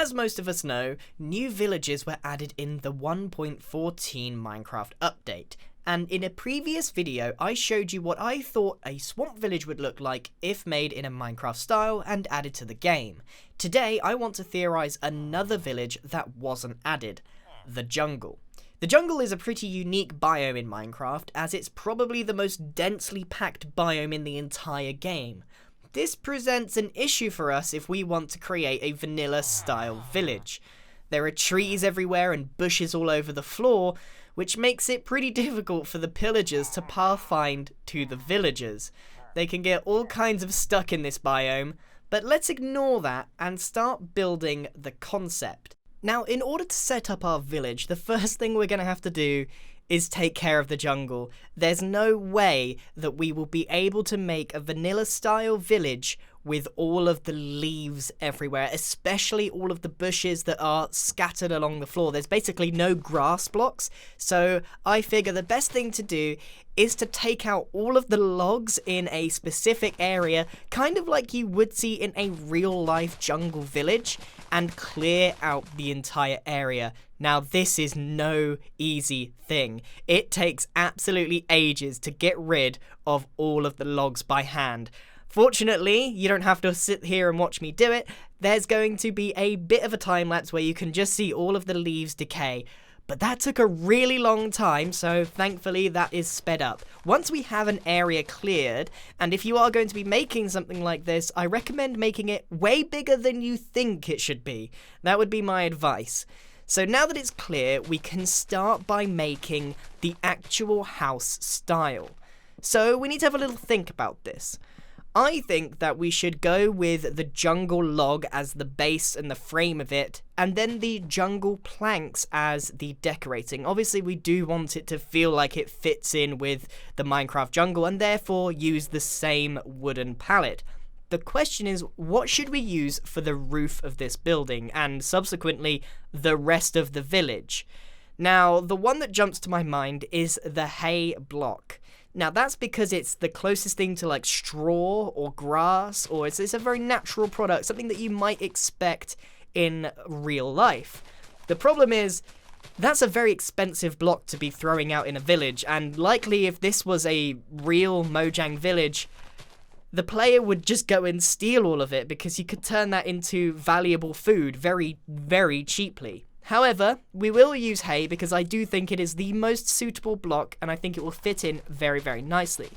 As most of us know, new villages were added in the 1.14 Minecraft update, and in a previous video I showed you what I thought a swamp village would look like if made in a Minecraft style and added to the game. Today I want to theorise another village that wasn't added, the jungle. The jungle is a pretty unique biome in Minecraft, as it's probably the most densely packed biome in the entire game. This presents an issue for us if we want to create a vanilla-style village. There are trees everywhere and bushes all over the floor, which makes it pretty difficult for the pillagers to pathfind to the villagers. They can get all kinds of stuck in this biome, but let's ignore that and start building the concept. Now, in order to set up our village, the first thing we're going to have to do is take care of the jungle. There's no way that we will be able to make a vanilla-style village with all of the leaves everywhere, especially all of the bushes that are scattered along the floor. There's basically no grass blocks, so I figure the best thing to do is to take out all of the logs in a specific area, kind of like you would see in a real-life jungle village, and clear out the entire area. Now, this is no easy thing. It takes absolutely ages to get rid of all of the logs by hand. Fortunately, you don't have to sit here and watch me do it. There's going to be a bit of a time lapse where you can just see all of the leaves decay. But that took a really long time, so thankfully that is sped up. Once we have an area cleared, and if you are going to be making something like this, I recommend making it way bigger than you think it should be. That would be my advice. So now that it's clear, we can start by making the actual house style. So we need to have a little think about this. I think that we should go with the jungle log as the base and the frame of it, and then the jungle planks as the decorating. Obviously, we do want it to feel like it fits in with the Minecraft jungle, and therefore use the same wooden palette. The question is, what should we use for the roof of this building, and subsequently, the rest of the village? Now, the one that jumps to my mind is the hay block. Now, that's because it's the closest thing to like straw or grass, or it's a very natural product, something that you might expect in real life. The problem is, that's a very expensive block to be throwing out in a village, and likely if this was a real Mojang village, the player would just go and steal all of it because you could turn that into valuable food very, very cheaply. However, we will use hay because I do think it is the most suitable block and I think it will fit in very, very nicely.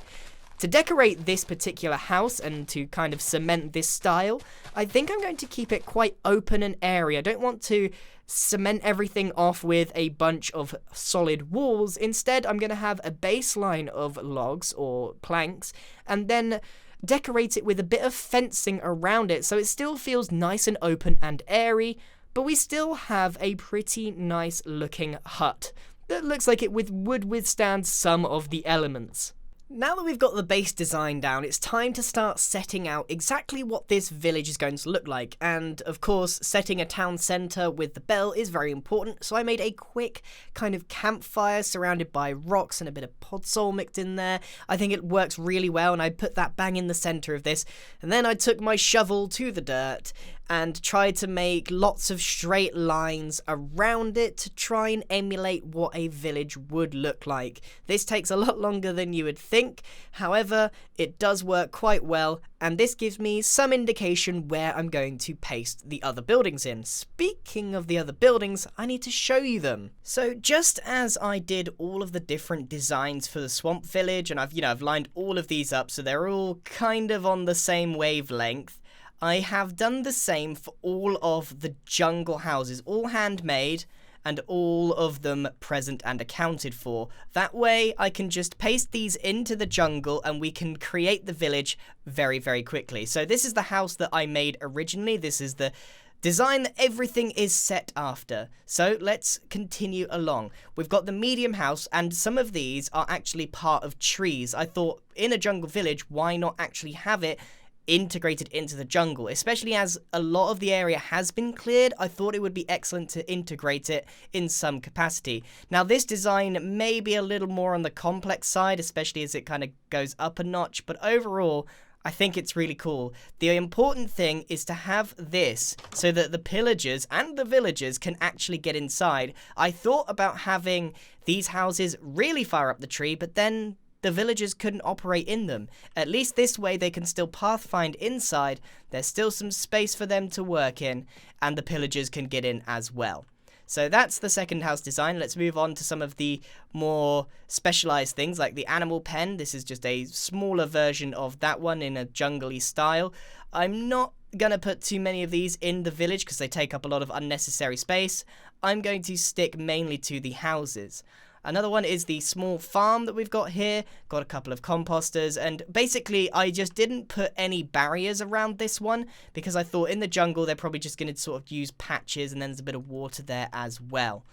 To decorate this particular house and to kind of cement this style, I think I'm going to keep it quite open and airy. I don't want to cement everything off with a bunch of solid walls. Instead, I'm going to have a baseline of logs or planks and then decorate it with a bit of fencing around it so it still feels nice and open and airy, but we still have a pretty nice looking hut that looks like it would withstand some of the elements. Now that we've got the base design down, it's time to start setting out exactly what this village is going to look like. And of course, setting a town centre with the bell is very important, so I made a quick kind of campfire surrounded by rocks and a bit of podzol mixed in there. I think it works really well, and I put that bang in the centre of this. And then I took my shovel to the dirt and tried to make lots of straight lines around it to try and emulate what a village would look like. This takes a lot longer than you would think, however, it does work quite well, and this gives me some indication where I'm going to paste the other buildings in. Speaking of the other buildings, I need to show you them. So just as I did all of the different designs for the swamp village, and I've lined all of these up so they're all kind of on the same wavelength, I have done the same for all of the jungle houses, all handmade, and all of them present and accounted for. That way, I can just paste these into the jungle and we can create the village very, very quickly. So this is the house that I made originally. This is the design that everything is set after. So let's continue along. We've got the medium house, and some of these are actually part of trees. I thought in a jungle village, why not actually have it integrated into the jungle, especially as a lot of the area has been cleared. I thought it would be excellent to integrate it in some capacity. Now, this design may be a little more on the complex side, especially as it kind of goes up a notch, but overall, I think it's really cool. The important thing is to have this so that the pillagers and the villagers can actually get inside. I thought about having these houses really far up the tree, but then the villagers couldn't operate in them. At least this way they can still pathfind inside. There's still some space for them to work in, and the pillagers can get in as well. So that's the second house design. Let's move on to some of the more specialized things like the animal pen. This is just a smaller version of that one in a jungly style. I'm not going to put too many of these in the village because they take up a lot of unnecessary space. I'm going to stick mainly to the houses. Another one is the small farm that we've got here. Got a couple of composters, and basically I just didn't put any barriers around this one because I thought in the jungle they're probably just going to sort of use patches, and then there's a bit of water there as well.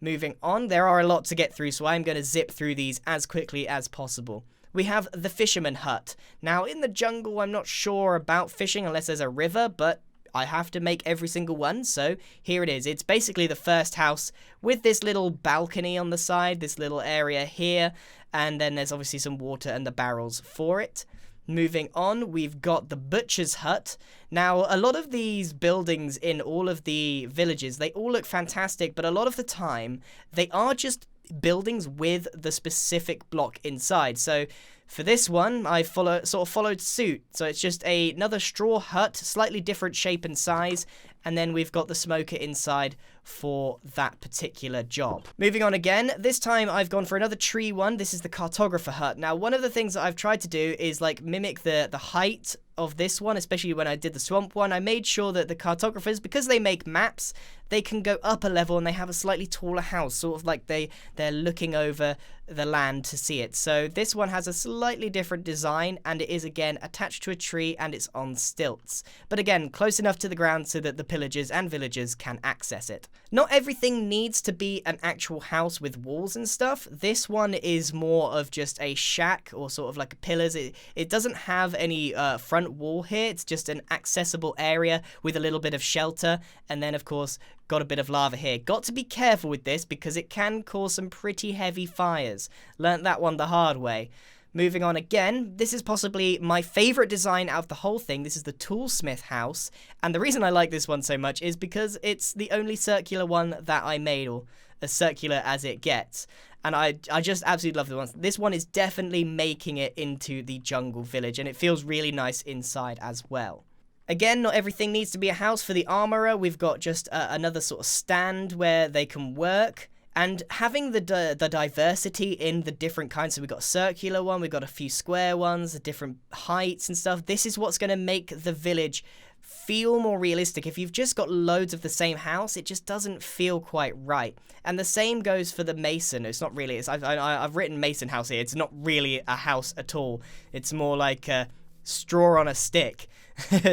Moving on, there are a lot to get through, so I'm going to zip through these as quickly as possible. We have the fisherman hut. Now in the jungle I'm not sure about fishing unless there's a river, but I have to make every single one, so here it is. It's basically the first house with this little balcony on the side, this little area here, and then there's obviously some water and the barrels for it. Moving on, we've got the butcher's hut. Now, a lot of these buildings in all of the villages, they all look fantastic, but a lot of the time, they are just buildings with the specific block inside. So for this one, I sort of followed suit. So it's just another straw hut, slightly different shape and size, and then we've got the smoker inside for that particular job. Moving on again, this time I've gone for another tree one. This is the Cartographer Hut. Now, one of the things that I've tried to do is like mimic the height of this one, especially when I did the swamp one. I made sure that the cartographers, because they make maps, they can go up a level and they have a slightly taller house, sort of like they're looking over the land to see it. So this one has a slightly different design, and it is again attached to a tree and it's on stilts. But again, close enough to the ground so that the pillagers and villagers can access it. Not everything needs to be an actual house with walls and stuff. This one is more of just a shack or sort of like a pillars. It doesn't have any front wall here. It's just an accessible area with a little bit of shelter, and then of course got a bit of lava here. Got to be careful with this because it can cause some pretty heavy fires. Learnt that one the hard way. Moving on again, this is possibly my favorite design out of the whole thing. This is the toolsmith house, and the reason I like this one so much is because it's the only circular one that I made, or as circular as it gets. And I just absolutely love the ones. This one is definitely making it into the jungle village, and it feels really nice inside as well. Again, not everything needs to be a house. For the armorer, we've got just another sort of stand where they can work. And having the diversity in the different kinds, so we've got a circular one, we've got a few square ones, different heights and stuff. This is what's going to make the village feel more realistic. If you've just got loads of the same house, it just doesn't feel quite right. And the same goes for the mason. It's not really, I've written mason house here. It's not really a house at all. It's more like a straw on a stick.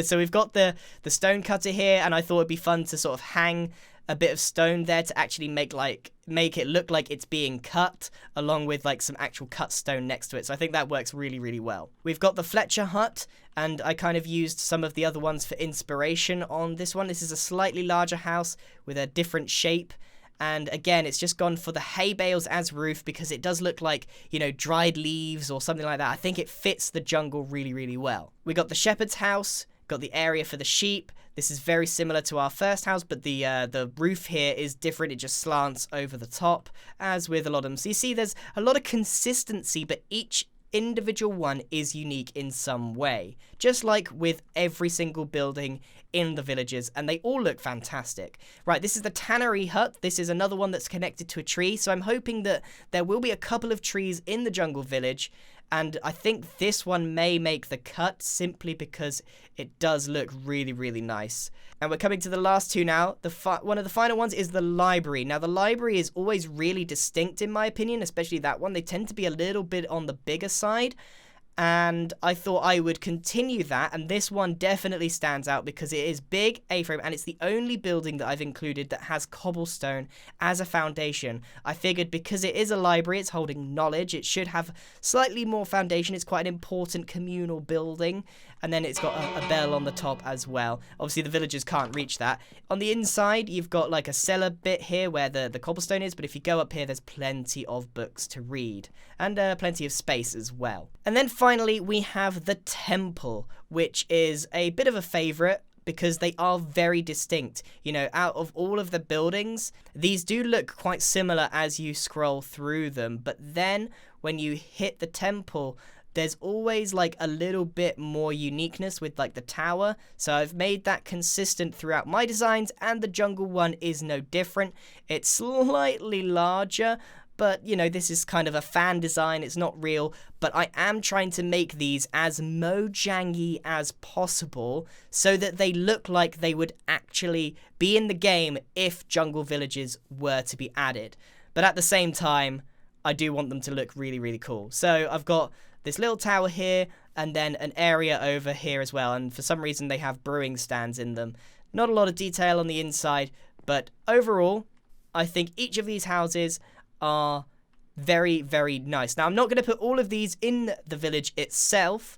So we've got the stone cutter here, and I thought it'd be fun to sort of hang a bit of stone there to actually make it look like it's being cut, along with like some actual cut stone next to it. So I think that works really, really well. We've got the Fletcher hut, and I kind of used some of the other ones for inspiration on this one. This is a slightly larger house with a different shape. And again, it's just gone for the hay bales as roof because it does look like, you know, dried leaves or something like that. I think it fits the jungle really, really well. We got the shepherd's house, got the area for the sheep. This is very similar to our first house, but the roof here is different. It just slants over the top, as with a lot of them. So you see there's a lot of consistency, but each individual one is unique in some way, just like with every single building in the villages, and they all look fantastic. Right, this is the Tannery Hut. This is another one that's connected to a tree, so I'm hoping that there will be a couple of trees in the jungle village, and I think this one may make the cut simply because it does look really, really nice. And we're coming to the last two now. One of the final ones is the library. Now, the library is always really distinct in my opinion, especially that one. They tend to be a little bit on the bigger side, and I thought I would continue that, and this one definitely stands out because it is big A-frame, and it's the only building that I've included that has cobblestone as a foundation. I figured because it is a library, it's holding knowledge, it should have slightly more foundation. It's quite an important communal building, and then it's got a bell on the top as well. Obviously, the villagers can't reach that. On the inside, you've got like a cellar bit here where the cobblestone is, but if you go up here, there's plenty of books to read, and plenty of space as well. And then finally, we have the temple, which is a bit of a favourite, because they are very distinct. You know, out of all of the buildings, these do look quite similar as you scroll through them, but then when you hit the temple, there's always like a little bit more uniqueness with like the tower. So I've made that consistent throughout my designs, and the jungle one is no different. It's slightly larger, but, you know, this is kind of a fan design. It's not real, but I am trying to make these as Mojang-y as possible so that they look like they would actually be in the game if jungle villages were to be added. But at the same time, I do want them to look really, really cool. So I've got this little tower here and then an area over here as well. And for some reason, they have brewing stands in them. Not a lot of detail on the inside, but overall, I think each of these houses are very, very nice. Now, I'm not going to put all of these in the village itself,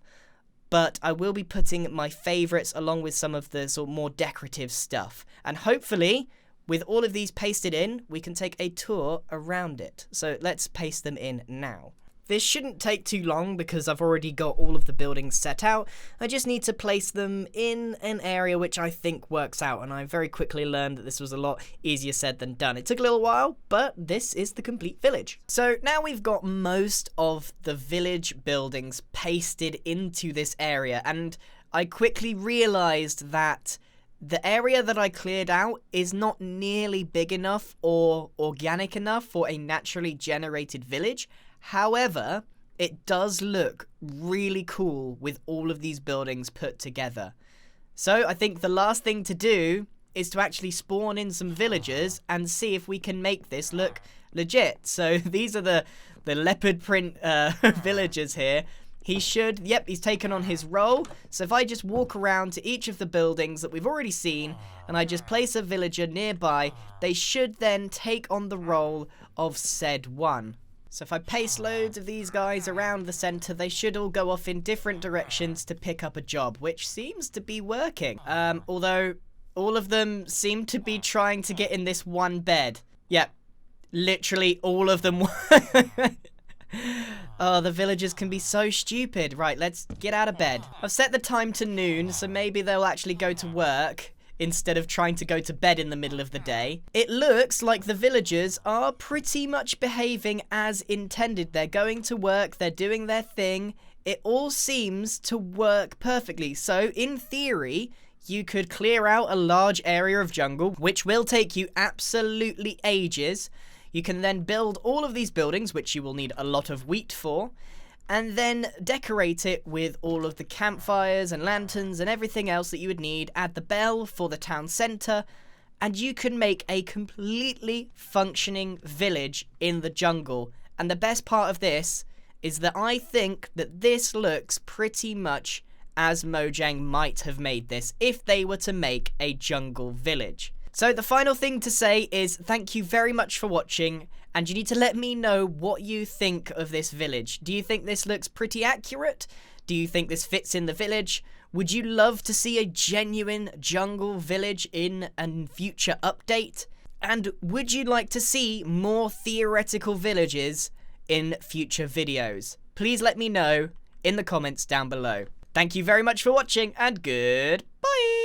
but I will be putting my favorites along with some of the sort of more decorative stuff. And hopefully, with all of these pasted in, we can take a tour around it. So let's paste them in now. This shouldn't take too long because I've already got all of the buildings set out. I just need to place them in an area which I think works out, and I very quickly learned that this was a lot easier said than done. It took a little while, but this is the complete village. So now we've got most of the village buildings pasted into this area, and I quickly realized that the area that I cleared out is not nearly big enough or organic enough for a naturally generated village. However, it does look really cool with all of these buildings put together. So I think the last thing to do is to actually spawn in some villagers and see if we can make this look legit. So these are the leopard print villagers here. He's taken on his role. So if I just walk around to each of the buildings that we've already seen and I just place a villager nearby, they should then take on the role of said one. So if I paste loads of these guys around the center, they should all go off in different directions to pick up a job, which seems to be working. Although all of them seem to be trying to get in this one bed. Yep, literally all of them. Oh, the villagers can be so stupid. Right, let's get out of bed. I've set the time to noon, so maybe they'll actually go to work instead of trying to go to bed in the middle of the day. It looks like the villagers are pretty much behaving as intended. They're going to work, they're doing their thing. It all seems to work perfectly. So, in theory, you could clear out a large area of jungle, which will take you absolutely ages. You can then build all of these buildings, which you will need a lot of wheat for, and then decorate it with all of the campfires and lanterns and everything else that you would need. Add the bell for the town center, and you can make a completely functioning village in the jungle. And the best part of this is that I think that this looks pretty much as Mojang might have made this if they were to make a jungle village. So the final thing to say is thank you very much for watching, and you need to let me know what you think of this village. Do you think this looks pretty accurate? Do you think this fits in the village? Would you love to see a genuine jungle village in a future update? And would you like to see more theoretical villages in future videos? Please let me know in the comments down below. Thank you very much for watching, and goodbye!